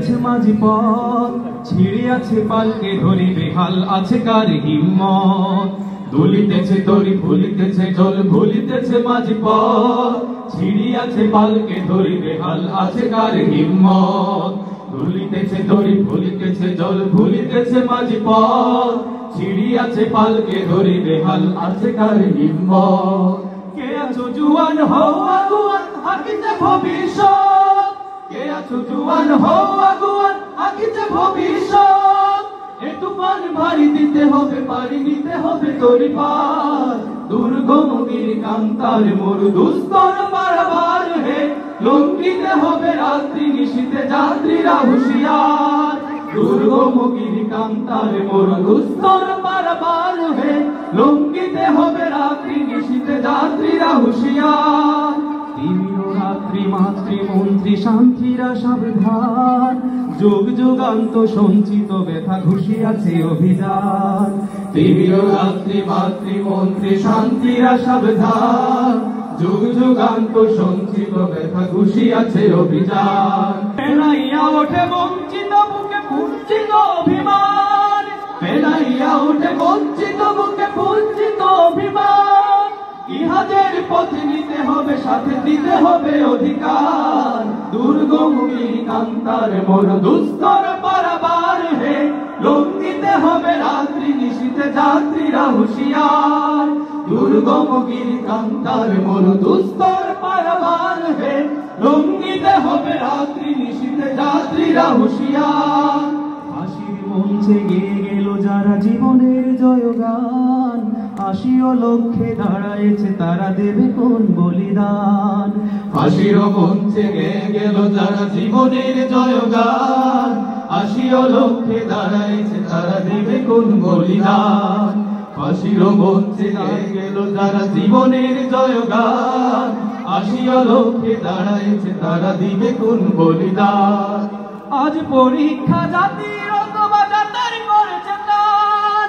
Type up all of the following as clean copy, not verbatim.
দলিতেছে মাঝি পথ, ছিড়ে আছে পালকে ধরি, বেহাল আছে কার হিম্মত। দলিতেছে তরি ভুলিতেছে জল, ভুলিতেছে মাঝি পথ, ছিড়ে আছে পালকে ধরি, বেহাল আছে কার হিম্মত। দলিতেছে তরি ভুলিতেছে জল, ভুলিতেছে মাঝি পথ, ছিড়ে আছে পালকে ধরি, বেহাল আছে কার হিম্মত। কে আছো জুয়ান হও আগুয়ান, আকিছে ভবিষ্যৎ। কে আছো জুয়ান হও আগুয়ান, আকিছে ভবিষ্যৎ। এ তুফান ভারী দিতে হবে, পারি নিতে হবে তরি পার। দুর্গম গিরিকান্তার মরু দুস্তর পারাবার হে, লঙ্ঘিতে হবে রাত্রি নিশীথে যাত্রীরা হুঁশিয়ার। দুর্গম গিরিকান্তার মরু দুস্তর পারাবার হে, লঙ্ঘিতে হবে রাত্রি নিশীথে যাত্রীরা হুঁশিয়ার। তিমির রাত্রি মাতৃ মন্ত্রী শান্তিরা সাবধান, যুগ যুগান্ত সঞ্চিত ব্যথা ঘুষিয়াছে অভিযান। তিমির রাত্রি মাতৃ মন্ত্রী শান্তিরা সাবধান, যুগ যুগান্ত সঞ্চিত ব্যথা ঘুষিয়াছে অভিযান। পেনাইয়া ওঠে বঞ্চিত বুকে পুঞ্চিত অভিমান, পেনাইয়া ওঠে বঞ্চিত বুকে পুঞ্চিত অভিমান। ইহাদের পথে নিতে হবে, সাথে দিতে হবে অধিকার। দুর্গম গিরিকান্তার মর দুস্তর পারাবার হে, লঙ্ঘিতে হবে রাত্রি নিশীথে যাত্রীরা হুঁশিয়ার। দুর্গম গিরিকান্তার মর দুস্তর পারাবার হে, লঙ্ঘিতে হবে রাত্রি নিশীথে যাত্রীরা হুঁশিয়ার। ফাঁসির মঞ্চে গেয়ে গেল যারা জীবনের জয়গান, আসিও লক্ষ্যে দাঁড়ায়েছে তারা দেবে কোন বলিদান। ফাঁসির মঞ্চে গেয়ে গেল যারা জীবনের জয়গান, আসিও লক্ষ্যে দাঁড়ায়েছে তারা দেবে কোন বলিদান। ফাঁসির মঞ্চে গেয়ে গেল যারা জীবনের জয়গান, আসিও লক্ষ্যে দাঁড়ায়েছে তারা দিবে কোন বলিদান। আজ পরীক্ষা জাতির অথবা জাতের করেছে তার,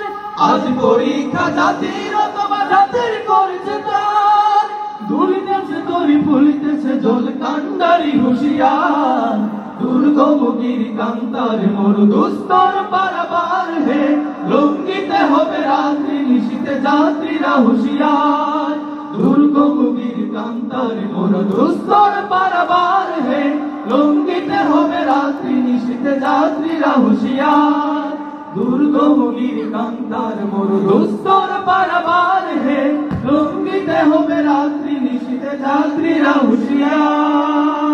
আজ পরীক্ষা জাতির অথবা জাতের করেছে তার। দুলিতেছে তরি ফুলিতেছে জল কান্ডারি হুঁশিয়ার। দুর্গম গিরিকান্তার মরু দুস্তর পারাবার হে, লঙ্ঘিতে হবে রাত্রি নিশীথে যাত্রীরা হুঁশিয়ার। দুর্গম গিরিকান্তার মরু দুস্তর পারাবার হে, লঙ্ঘিতে হবে রাত্রি নিশীথে যাত্রীরা হুঁশিয়ার। দুর্গম গিরিকান্তার মরু দুস্তর পারাবার হে, লঙ্ঘিতে হবে রাত্রি নিশীথে যাত্রীরা হুঁশিয়ার।